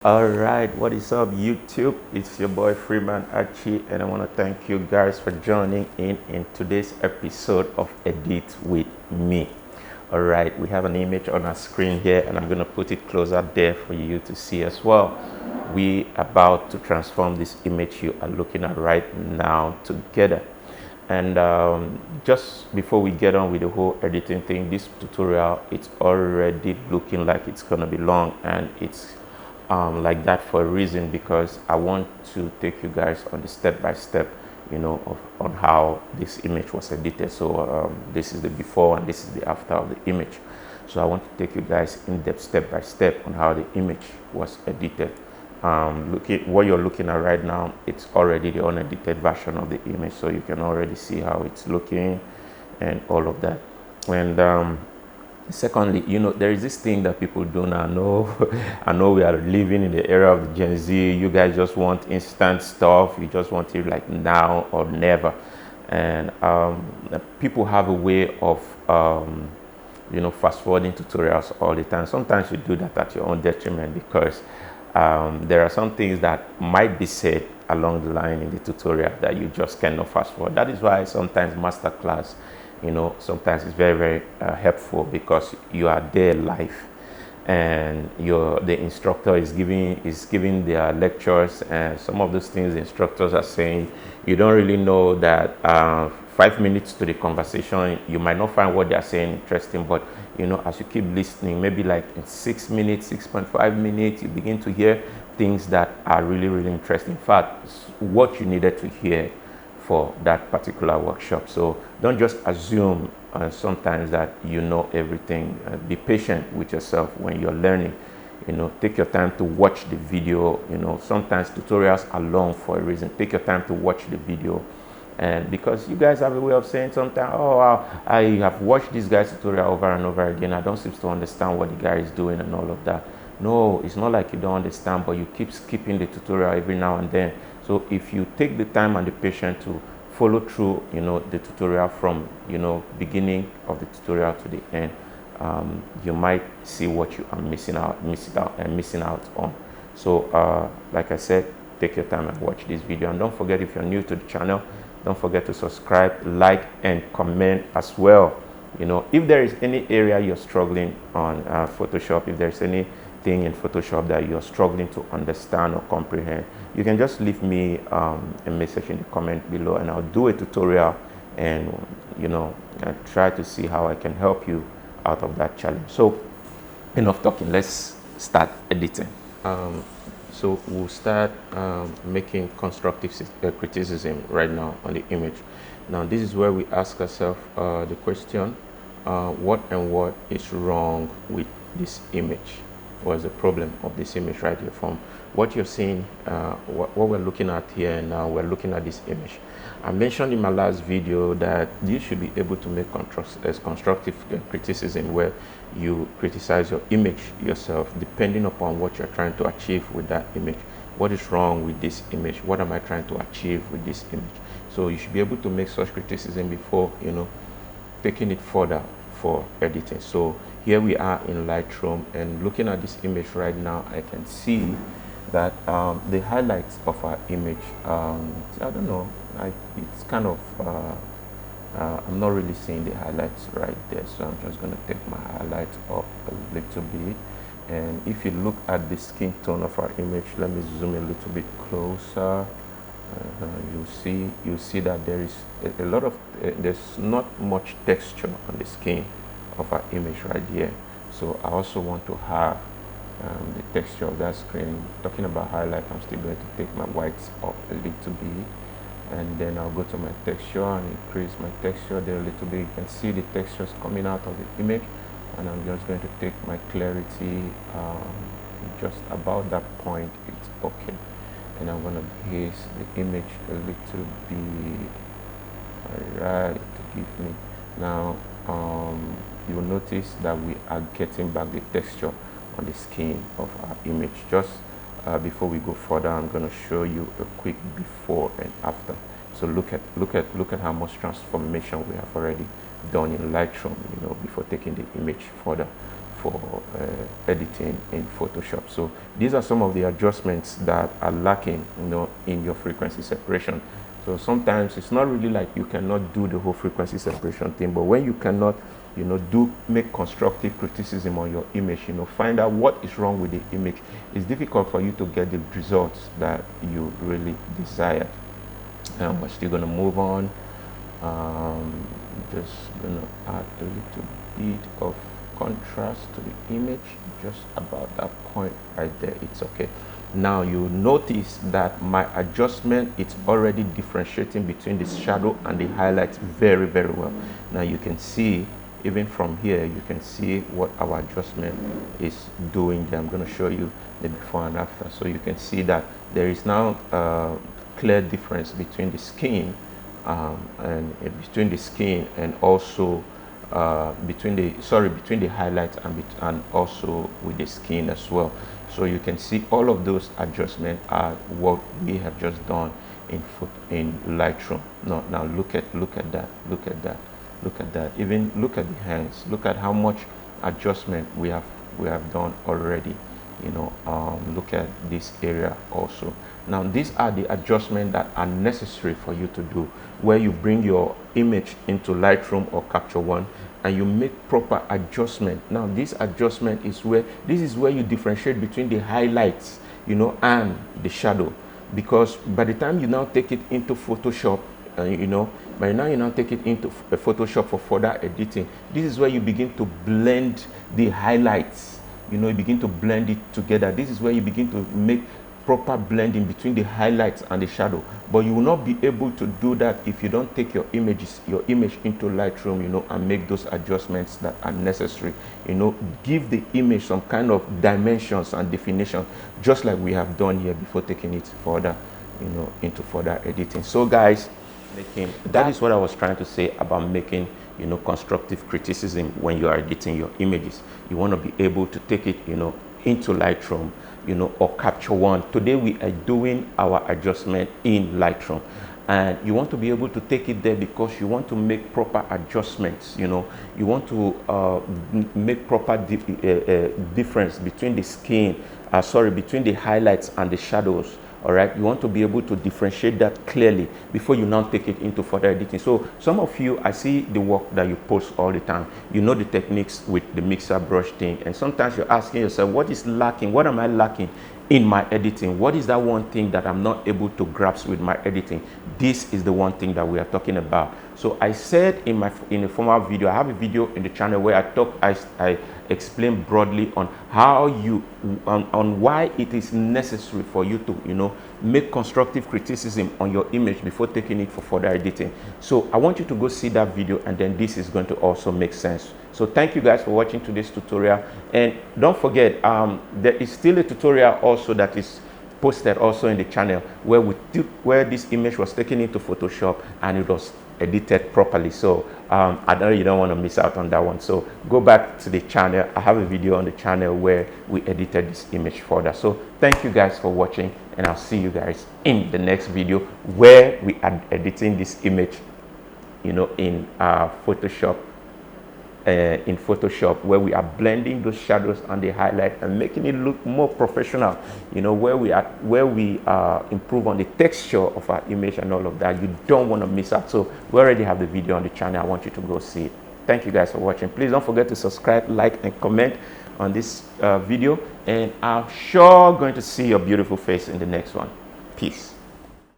All right, what is up, YouTube? It's your boy Freeman Archie, and I want to thank you guys for joining in today's episode of Edit with Me. All right, we have an image on our screen here, and I'm going to put it closer there for you to see as well. We about to transform this image you are looking at right now together. And just before we get on with the whole editing thing, this tutorial, it's already looking like it's gonna be long, and it's like that for a reason, because I want to take you guys on the step-by-step, on how this image was edited. So this is the before and this is the after of the image. So I want to take you guys in depth, step-by-step, on how the image was edited. What you're looking at right now, it's already the unedited version of the image, so you can already see how it's looking and all of that. And secondly, there is this thing that people do now. I know we are living in the era of the Gen Z. You guys just want instant stuff. You just want it like now or never. And people have a way of fast forwarding tutorials all the time. Sometimes you do that at your own detriment, because there are some things that might be said along the line in the tutorial that you just cannot fast forward. That is why sometimes masterclass, sometimes it's very, very helpful, because you are there live, and the instructor is giving their lectures, and some of those things the instructors are saying, you don't really know that 5 minutes to the conversation, you might not find what they're saying interesting, but as you keep listening, maybe like in 6 minutes, 6.5 minutes, you begin to hear things that are really, really interesting. In fact, what you needed to hear for that particular workshop. So don't just assume sometimes that you know everything. Be patient with yourself when you're learning. Take your time to watch the video. Sometimes tutorials are long for a reason. Take your time to watch the video. And because you guys have a way of saying sometimes, oh, wow, I have watched this guy's tutorial over and over again, I don't seem to understand what the guy is doing and all of that. No, it's not like you don't understand, but you keep skipping the tutorial every now and then. So if you take the time and the patience to follow through, the tutorial from, beginning of the tutorial to the end, you might see what you are missing out on. So like I said, take your time and watch this video. And don't forget, if you're new to the channel, don't forget to subscribe, like, and comment as well. If there is any area you're struggling on Photoshop, if there's anything in Photoshop that you're struggling to understand or comprehend, you can just leave me a message in the comment below, and I'll do a tutorial and try to see how I can help you out of that challenge. So enough talking, let's start editing. So we'll start making constructive criticism right now on the image. Now this is where we ask ourselves the question, what is wrong with this image? What's the problem of this image right here? From what you're seeing, what we're looking at here now, we're looking at this image. I mentioned in my last video that you should be able to make constructive criticism, where you criticize your image yourself, depending upon what you're trying to achieve with that image. What is wrong with this image? What am I trying to achieve with this image? So you should be able to make such criticism before taking it further for editing. So here we are in Lightroom, and looking at this image right now, I can see that the highlights of our image, I don't know, it's kind of I'm not really seeing the highlights right there, so I'm just going to take my highlights up a little bit. And if you look at the skin tone of our image, let me zoom a little bit closer. You see that there is a lot of there's not much texture on the skin of our image right here. So I also want to have the texture of that screen. Talking about highlight, I'm still going to take my whites up a little bit, and then I'll go to my texture and increase my texture there a little bit. You can see the textures coming out of the image, and I'm just going to take my clarity just about that point. It's okay, and I'm going to base the image a little bit. Alright, to give me now you'll notice that we are getting back the texture on the skin of our image. Just before we go further, I'm going to show you a quick before and after. So look at how much transformation we have already done in Lightroom, before taking the image further for editing in Photoshop. So these are some of the adjustments that are lacking, in your frequency separation. So sometimes it's not really like you cannot do the whole frequency separation thing, but when you cannot, make constructive criticism on your image, find out what is wrong with the image, it's difficult for you to get the results that you really desire. And we're still going to move on. Just going to add a little bit of contrast to the image, just about that point right there. It's okay. Now you notice that my adjustment, it's already differentiating between the shadow and the highlights very, very well. Now you can see, even from here, you can see what our adjustment is doing there. I'm going to show you the before and after. So you can see that there is now a clear difference between the skin and also between the highlights and also with the skin as well. So you can see all of those adjustments are what we have just done in Lightroom. Now look at that. Even look at the hands. Look at how much adjustment we have done already. Look at this area also. Now these are the adjustments that are necessary for you to do, where you bring your image into Lightroom or Capture One and you make proper adjustment. Now this adjustment is where you differentiate between the highlights, and the shadow, because by the time you now take it into Photoshop, by now you now take it into Photoshop for further editing, this is where you begin to blend the highlights. You begin to blend it together. This is where you begin to make proper blending between the highlights and the shadow. But you will not be able to do that if you don't take your image into Lightroom, and make those adjustments that are necessary. Give the image some kind of dimensions and definition, just like we have done here before taking it further, into further editing. So guys, that is what I was trying to say about making constructive criticism when you are editing your images. You want to be able to take it into Lightroom, or Capture One. Today we are doing our adjustment in Lightroom, and you want to be able to take it there because you want to make proper adjustments. You want to make proper difference between the skin, between the highlights and the shadows. All right, you want to be able to differentiate that clearly before you now take it into further editing. So some of you, I see the work that you post all the time. You know the techniques with the mixer brush thing, and sometimes you're asking yourself, what is lacking? What am I lacking in my editing? What is that one thing that I'm not able to grasp with my editing? This is the one thing that we are talking about. So I said in a former video, I have a video in the channel where I explain broadly on how on why it is necessary for you to make constructive criticism on your image before taking it for further editing. So I want you to go see that video, and then this is going to also make sense. So thank you guys for watching today's tutorial, and don't forget, there is still a tutorial also that is posted also in the channel where this image was taken into Photoshop and it was edited properly. So I know you don't want to miss out on that one. So go back to the channel. I have a video on the channel where we edited this image further. So thank you guys for watching, and I'll see you guys in the next video where we are editing this image in Photoshop. In Photoshop, where we are blending those shadows and the highlight and making it look more professional, where we improve on the texture of our image and all of that. You don't want to miss out. So we already have the video on the channel. I want you to go see it. Thank you guys for watching. Please don't forget to subscribe, like, and comment on this video, and I'm sure going to see your beautiful face in the next one. Peace.